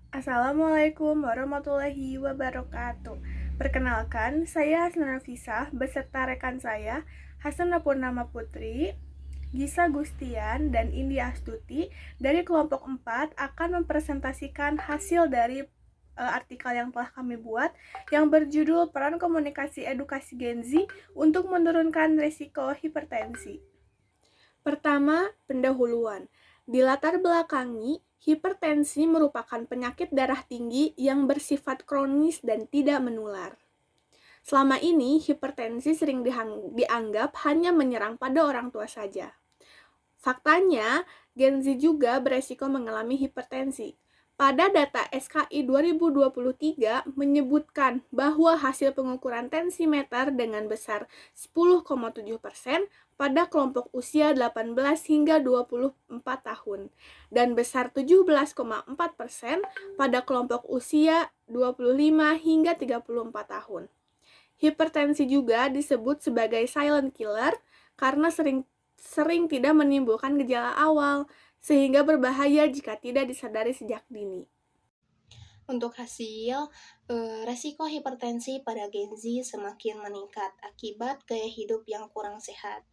Assalamualaikum warahmatullahi wabarakatuh. Perkenalkan, saya Hasna Nafisah beserta rekan saya Hasan Purnama Putri, Gisa Gustian, dan Indi Astuti dari kelompok 4 akan mempresentasikan hasil dari artikel yang telah kami buat yang berjudul Peran Komunikasi Edukasi Gen Z untuk Menurunkan Risiko Hipertensi. Pertama, pendahuluan. Dilatar belakangi, hipertensi merupakan penyakit darah tinggi yang bersifat kronis dan tidak menular. Selama ini, hipertensi sering dianggap hanya menyerang pada orang tua saja. Faktanya, Gen Z juga beresiko mengalami hipertensi. Pada data SKI 2023 menyebutkan bahwa hasil pengukuran tensimeter dengan besar 10,7% pada kelompok usia 18 hingga 24 tahun dan besar 17,4% pada kelompok usia 25 hingga 34 tahun. Hipertensi juga disebut sebagai silent killer karena sering tidak menimbulkan gejala awal, sehingga berbahaya jika tidak disadari sejak dini. Untuk hasil, resiko hipertensi pada Gen Z semakin meningkat akibat gaya hidup yang kurang sehat.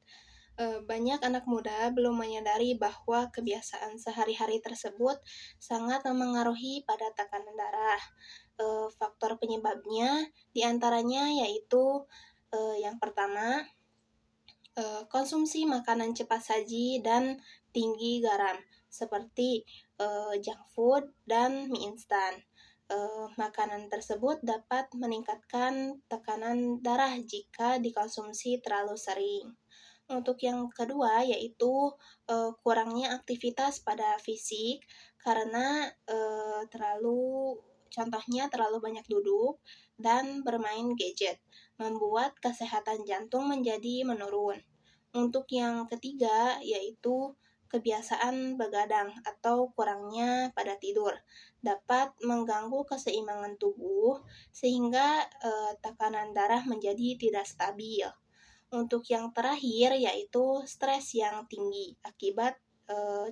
Banyak anak muda belum menyadari bahwa kebiasaan sehari-hari tersebut sangat memengaruhi pada tekanan darah. Faktor penyebabnya diantaranya yaitu yang pertama, konsumsi makanan cepat saji dan tinggi garam, seperti junk food dan mie instan. Makanan tersebut dapat meningkatkan tekanan darah jika dikonsumsi terlalu sering. Untuk yang kedua yaitu kurangnya aktivitas pada fisik karena contohnya terlalu banyak duduk dan bermain gadget, membuat kesehatan jantung menjadi menurun. Untuk yang ketiga yaitu kebiasaan begadang atau kurangnya pada tidur dapat mengganggu keseimbangan tubuh sehingga tekanan darah menjadi tidak stabil. Untuk yang terakhir yaitu stres yang tinggi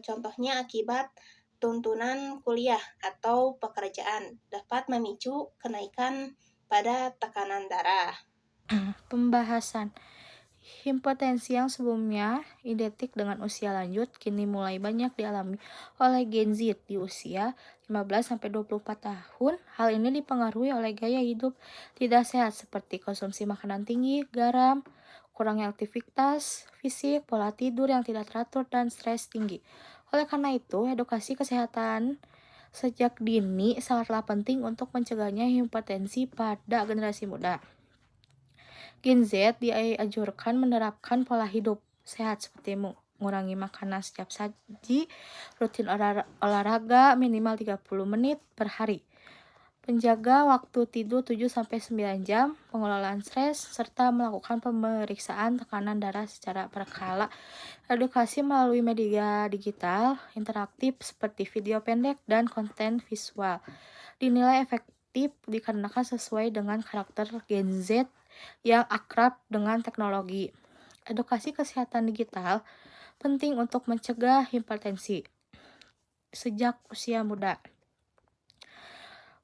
contohnya akibat tuntunan kuliah atau pekerjaan dapat memicu kenaikan pada tekanan darah. Pembahasan hipertensi yang sebelumnya identik dengan usia lanjut kini mulai banyak dialami oleh Gen Z di usia 15-24 tahun. Hal ini dipengaruhi oleh gaya hidup tidak sehat seperti konsumsi makanan tinggi, garam, kurangnya aktivitas fisik, pola tidur yang tidak teratur, dan stres tinggi. Oleh karena itu, edukasi kesehatan sejak dini sangatlah penting untuk mencegahnya hipertensi pada generasi muda. Gen Z dianjurkan menerapkan pola hidup sehat seperti mengurangi makanan setiap saji, rutin olahraga minimal 30 menit per hari, menjaga waktu tidur 7-9 jam, pengelolaan stres, serta melakukan pemeriksaan tekanan darah secara berkala. Edukasi melalui media digital interaktif seperti video pendek dan konten visual dinilai efektif dikarenakan sesuai dengan karakter Gen Z yang akrab dengan teknologi. Edukasi kesehatan digital penting untuk mencegah hipertensi sejak usia muda.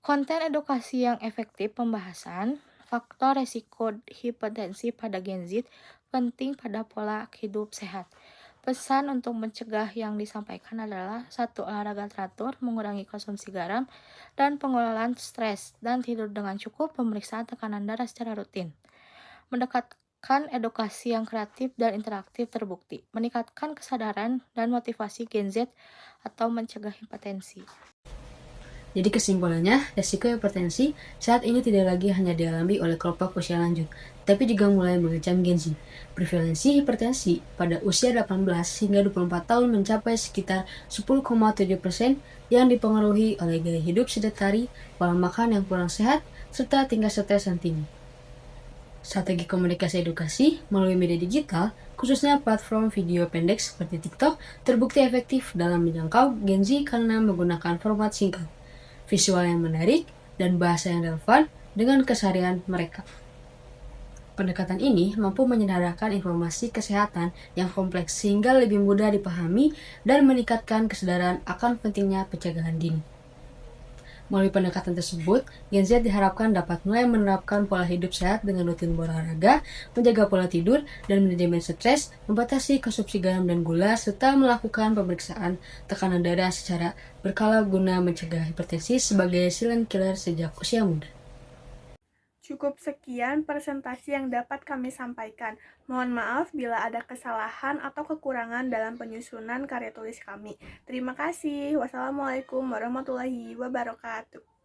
Konten edukasi yang efektif pembahasan faktor resiko hipertensi pada Gen Z penting pada pola hidup sehat. Pesan untuk mencegah yang disampaikan adalah 1. Olahraga teratur, mengurangi konsumsi garam, dan pengelolaan stres dan tidur dengan cukup, pemeriksaan tekanan darah secara rutin. Mendekatkan edukasi yang kreatif dan interaktif terbukti, meningkatkan kesadaran dan motivasi Gen Z atau mencegah hipertensi. Jadi kesimpulannya, resiko hipertensi saat ini tidak lagi hanya dialami oleh kelompok usia lanjut, tapi juga mulai mengancam Gen Z. Prevalensi hipertensi pada usia 18 hingga 24 tahun mencapai sekitar 10,7% yang dipengaruhi oleh gaya hidup sedentari, pola makan yang kurang sehat, serta tingkat stres yang tinggi. Strategi komunikasi edukasi melalui media digital, khususnya platform video pendek seperti TikTok, terbukti efektif dalam menjangkau Gen Z karena menggunakan format singkat, visual yang menarik, dan bahasa yang relevan dengan keseharian mereka. Pendekatan ini mampu menyadarkan informasi kesehatan yang kompleks sehingga lebih mudah dipahami dan meningkatkan kesadaran akan pentingnya pencegahan dini. Melalui pendekatan tersebut, Gen Z diharapkan dapat mulai menerapkan pola hidup sehat dengan rutin berolahraga, menjaga pola tidur, dan manajemen stres, membatasi konsumsi garam dan gula, serta melakukan pemeriksaan tekanan darah secara berkala guna mencegah hipertensi sebagai silent killer sejak usia muda. Cukup sekian presentasi yang dapat kami sampaikan. Mohon maaf bila ada kesalahan atau kekurangan dalam penyusunan karya tulis kami. Terima kasih. Wassalamualaikum warahmatullahi wabarakatuh.